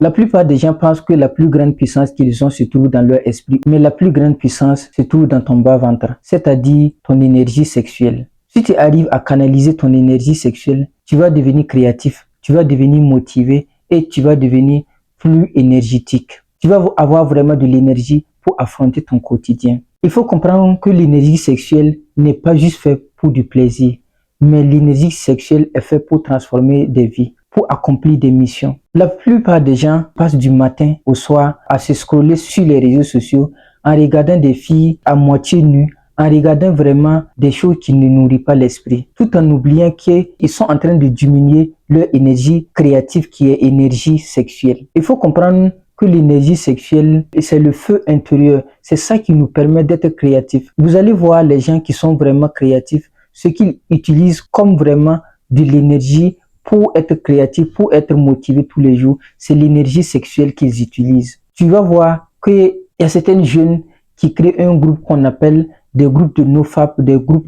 La plupart des gens pensent que la plus grande puissance qu'ils ont se trouve dans leur esprit, mais la plus grande puissance se trouve dans ton bas-ventre, c'est-à-dire ton énergie sexuelle. Si tu arrives à canaliser ton énergie sexuelle, tu vas devenir créatif, tu vas devenir motivé et tu vas devenir plus énergétique. Tu vas avoir vraiment de l'énergie pour affronter ton quotidien. Il faut comprendre que l'énergie sexuelle n'est pas juste faite pour du plaisir, mais l'énergie sexuelle est faite pour transformer des vies, pour accomplir des missions. La plupart des gens passent du matin au soir à se scroller sur les réseaux sociaux en regardant des filles à moitié nues, en regardant vraiment des choses qui ne nourrissent pas l'esprit, tout en oubliant qu'ils sont en train de diminuer leur énergie créative qui est énergie sexuelle. Il faut comprendre que l'énergie sexuelle, c'est le feu intérieur. C'est ça qui nous permet d'être créatifs. Vous allez voir les gens qui sont vraiment créatifs, ce qu'ils utilisent comme vraiment de l'énergie pour être créatifs, pour être motivés tous les jours, c'est l'énergie sexuelle qu'ils utilisent. Tu vas voir qu'il y a certains jeunes qui créent un groupe qu'on appelle des groupes de nofap, des groupes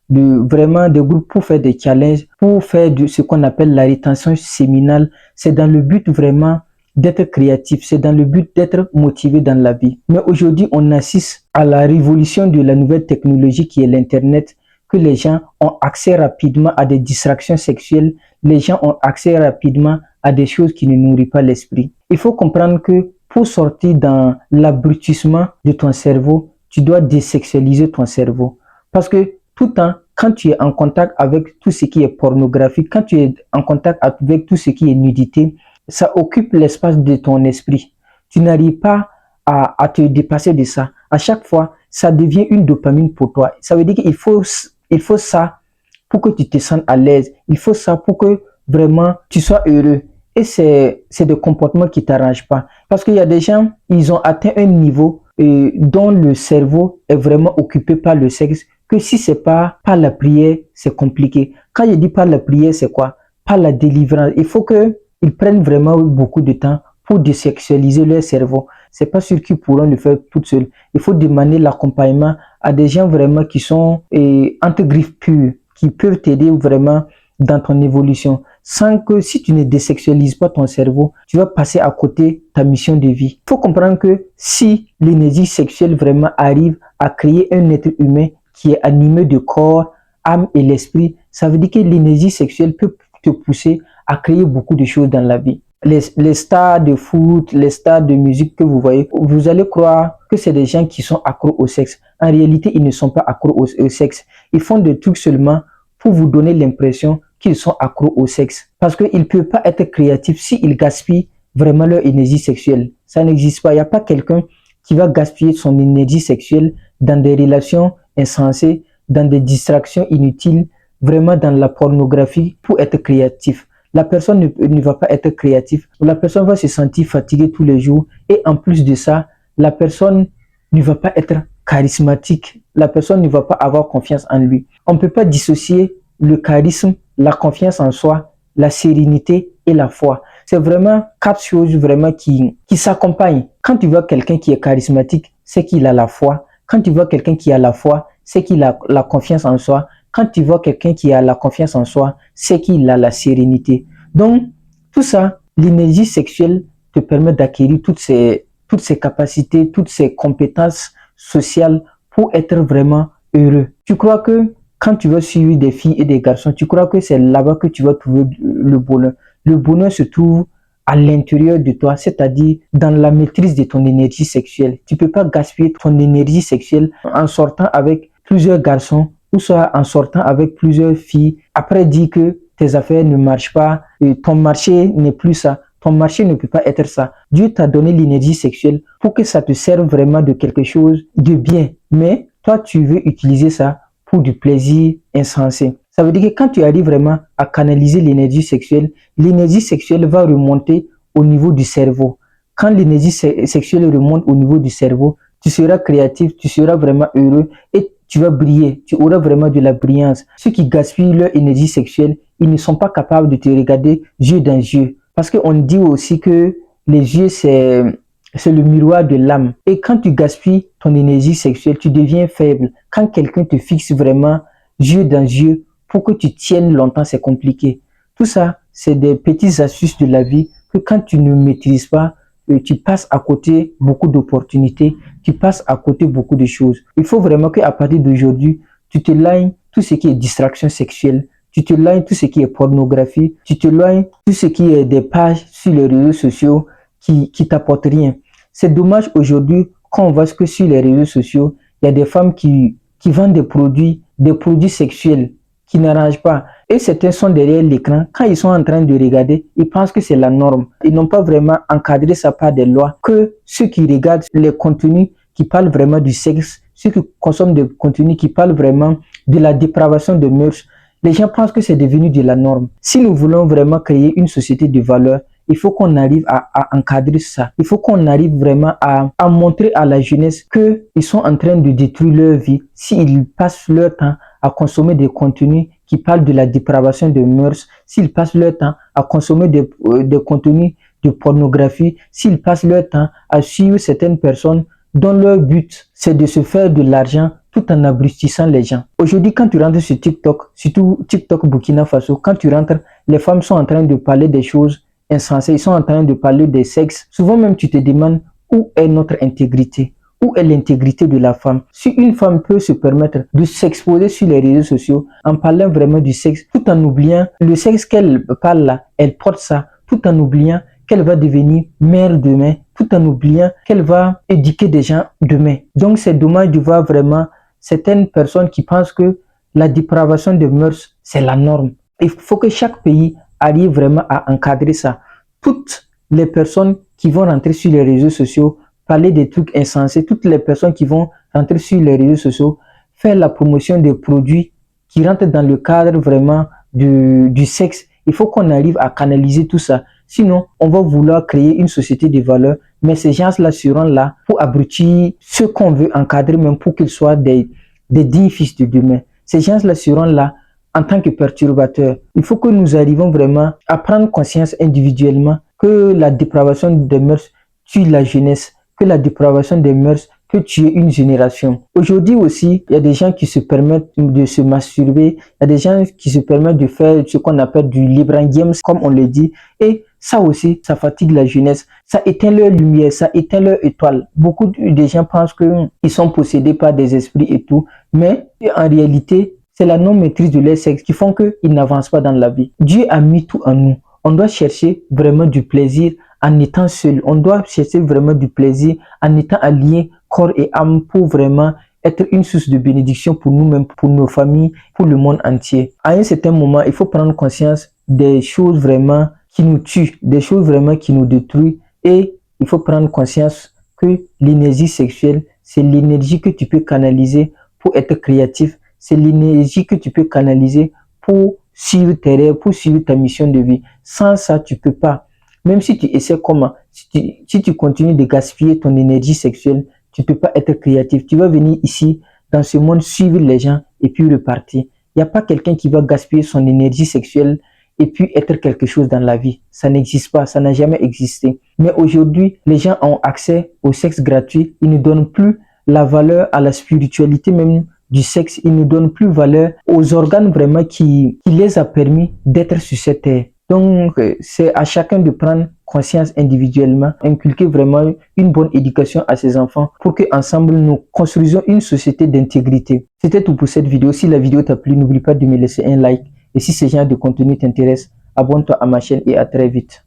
vraiment des groupes pour faire des challenges, pour faire ce qu'on appelle la rétention séminale. C'est dans le but vraiment d'être créatif, c'est dans le but d'être motivé dans la vie. Mais aujourd'hui, on assiste à la révolution de la nouvelle technologie qui est l'Internet, que les gens ont accès rapidement à des distractions sexuelles, les gens ont accès rapidement à des choses qui ne nourrissent pas l'esprit. Il faut comprendre que pour sortir dans l'abrutissement de ton cerveau, tu dois désexualiser ton cerveau. Parce que tout le temps, quand tu es en contact avec tout ce qui est pornographique, quand tu es en contact avec tout ce qui est nudité, ça occupe l'espace de ton esprit. Tu n'arrives pas à te dépasser de ça. À chaque fois, ça devient une dopamine pour toi. Ça veut dire qu'il faut ça pour que tu te sentes à l'aise. Il faut ça pour que vraiment tu sois heureux. Et c'est des comportements qui ne t'arrangent pas. Parce qu'il y a des gens, ils ont atteint un niveau dont le cerveau est vraiment occupé par le sexe, que si ce n'est pas par la prière, c'est compliqué. Quand je dis par la prière, c'est quoi? Par la délivrance. Il faut qu'ils prennent vraiment beaucoup de temps pour désexualiser leur cerveau. C'est pas sûr qu'ils pourront le faire tout seuls. Il faut demander l'accompagnement à des gens vraiment qui sont entre griffes pures, qui peuvent t'aider vraiment dans ton évolution. Sans que si tu ne désexualises pas ton cerveau, tu vas passer à côté de ta mission de vie. Il faut comprendre que si l'énergie sexuelle vraiment arrive à créer un être humain qui est animé de corps, âme et l'esprit, ça veut dire que l'énergie sexuelle peut te pousser à créer beaucoup de choses dans la vie. Les stars de foot, les stars de musique que vous voyez, vous allez croire que c'est des gens qui sont accros au sexe. En réalité, ils ne sont pas accros au sexe. Ils font des trucs seulement pour vous donner l'impression qu'ils sont accros au sexe. Parce qu'ils ne peuvent pas être créatifs s'ils gaspillent vraiment leur énergie sexuelle. Ça n'existe pas. Il n'y a pas quelqu'un qui va gaspiller son énergie sexuelle dans des relations insensées, dans des distractions inutiles, vraiment dans la pornographie pour être créatif. La personne ne va pas être créative. La personne va se sentir fatiguée tous les jours. Et en plus de ça, la personne ne va pas être charismatique. La personne ne va pas avoir confiance en lui. On ne peut pas dissocier le charisme, la confiance en soi, la sérénité et la foi. C'est vraiment 4 choses vraiment qui s'accompagnent. Quand tu vois quelqu'un qui est charismatique, c'est qu'il a la foi. Quand tu vois quelqu'un qui a la foi, c'est qu'il a la confiance en soi. Quand tu vois quelqu'un qui a la confiance en soi, c'est qu'il a la sérénité. Donc, tout ça, l'énergie sexuelle te permet d'acquérir toutes ces capacités, toutes ces compétences sociales pour être vraiment heureux. Tu crois que quand tu vas suivre des filles et des garçons, tu crois que c'est là-bas que tu vas trouver le bonheur. Le bonheur se trouve à l'intérieur de toi, c'est-à-dire dans la maîtrise de ton énergie sexuelle. Tu ne peux pas gaspiller ton énergie sexuelle en sortant avec plusieurs garçons ou soit en sortant avec plusieurs filles. Après, dire que tes affaires ne marchent pas, et ton marché n'est plus ça. Ton marché ne peut pas être ça. Dieu t'a donné l'énergie sexuelle pour que ça te serve vraiment de quelque chose de bien. Mais toi, tu veux utiliser ça pour du plaisir insensé. Ça veut dire que quand tu arrives vraiment à canaliser l'énergie sexuelle va remonter au niveau du cerveau. Quand l'énergie sexuelle remonte au niveau du cerveau, tu seras créatif, tu seras vraiment heureux et tu vas briller, tu auras vraiment de la brillance. Ceux qui gaspillent leur énergie sexuelle, ils ne sont pas capables de te regarder yeux dans yeux. Parce qu'on dit aussi que les yeux, c'est le miroir de l'âme. Et quand tu gaspilles ton énergie sexuelle, tu deviens faible. Quand quelqu'un te fixe vraiment yeux dans yeux, pour que tu tiennes longtemps, c'est compliqué. Tout ça, c'est des petites astuces de la vie que quand tu ne maîtrises pas, tu passes à côté beaucoup d'opportunités, tu passes à côté beaucoup de choses. Il faut vraiment qu'à partir d'aujourd'hui, tu te éloignes tout ce qui est distraction sexuelle, tu te éloignes tout ce qui est pornographie, tu te éloignes tout ce qui est des pages sur les réseaux sociaux qui t'apportent rien. C'est dommage aujourd'hui quand on voit que sur les réseaux sociaux, il y a des femmes qui vendent des produits sexuels qui n'arrangent pas. Et certains sont derrière l'écran. Quand ils sont en train de regarder, ils pensent que c'est la norme. Ils n'ont pas vraiment encadré ça par des lois. Que ceux qui regardent les contenus qui parlent vraiment du sexe, ceux qui consomment des contenus qui parlent vraiment de la dépravation de mœurs, les gens pensent que c'est devenu de la norme. Si nous voulons vraiment créer une société de valeurs, il faut qu'on arrive à encadrer ça. Il faut qu'on arrive vraiment à montrer à la jeunesse qu'ils sont en train de détruire leur vie s'ils passent leur temps à consommer des contenus qui parlent de la dépravation de mœurs, s'ils passent leur temps à consommer des contenus de pornographie, s'ils passent leur temps à suivre certaines personnes dont leur but, c'est de se faire de l'argent tout en abrutissant les gens. Aujourd'hui, quand tu rentres sur TikTok, surtout TikTok Burkina Faso, quand tu rentres, les femmes sont en train de parler des choses insensées, ils sont en train de parler des sexes. Souvent même, tu te demandes où est notre intégrité, où est l'intégrité de la femme. Si une femme peut se permettre de s'exposer sur les réseaux sociaux en parlant vraiment du sexe, tout en oubliant le sexe qu'elle parle là, elle porte ça, tout en oubliant qu'elle va devenir mère demain, tout en oubliant qu'elle va éduquer des gens demain. Donc c'est dommage de voir vraiment certaines personnes qui pensent que la dépravation des mœurs, c'est la norme. Il faut que chaque pays arrive vraiment à encadrer ça. Toutes les personnes qui vont rentrer sur les réseaux sociaux, parler des trucs insensés, toutes les personnes qui vont rentrer sur les réseaux sociaux, faire la promotion des produits qui rentrent dans le cadre vraiment du sexe, il faut qu'on arrive à canaliser tout ça. Sinon, on va vouloir créer une société de valeurs, mais ces gens-là seront là pour abrutir ceux qu'on veut encadrer, même pour qu'ils soient des dignes fils de demain. Ces gens-là seront là en tant que perturbateurs. Il faut que nous arrivions vraiment à prendre conscience individuellement que la dépravation des mœurs tue la jeunesse, que la dépravation des mœurs peut tuer une génération. Aujourd'hui aussi, il y a des gens qui se permettent de se masturber, il y a des gens qui se permettent de faire ce qu'on appelle du Libran Games, comme on le dit, et ça aussi, ça fatigue la jeunesse, ça éteint leur lumière, ça éteint leur étoile. Beaucoup de gens pensent qu'ils sont possédés par des esprits et tout, mais en réalité, c'est la non-maîtrise de leur sexe qui font qu'ils n'avancent pas dans la vie. Dieu a mis tout en nous. On doit chercher vraiment du plaisir en étant seul. On doit chercher vraiment du plaisir en étant alliés corps et âme pour vraiment être une source de bénédiction pour nous-mêmes, pour nos familles, pour le monde entier. À un certain moment, il faut prendre conscience des choses vraiment qui nous tuent, des choses vraiment qui nous détruisent, et il faut prendre conscience que l'énergie sexuelle, c'est l'énergie que tu peux canaliser pour être créatif, c'est l'énergie que tu peux canaliser pour suivre tes rêves, pour suivre ta mission de vie. Sans ça, tu peux pas. Même si tu essaies comment, si tu continues de gaspiller ton énergie sexuelle, tu peux pas être créatif. Tu vas venir ici, dans ce monde, suivre les gens et puis repartir. Il n'y a pas quelqu'un qui va gaspiller son énergie sexuelle et puis être quelque chose dans la vie. Ça n'existe pas, ça n'a jamais existé. Mais aujourd'hui, les gens ont accès au sexe gratuit. Ils ne donnent plus la valeur à la spiritualité même du sexe. Ils ne donnent plus valeur aux organes vraiment qui les a permis d'être sur cette terre. Donc, c'est à chacun de prendre conscience individuellement, inculquer vraiment une bonne éducation à ses enfants pour qu'ensemble nous construisions une société d'intégrité. C'était tout pour cette vidéo. Si la vidéo t'a plu, n'oublie pas de me laisser un like. Et si ce genre de contenu t'intéresse, abonne-toi à ma chaîne et à très vite.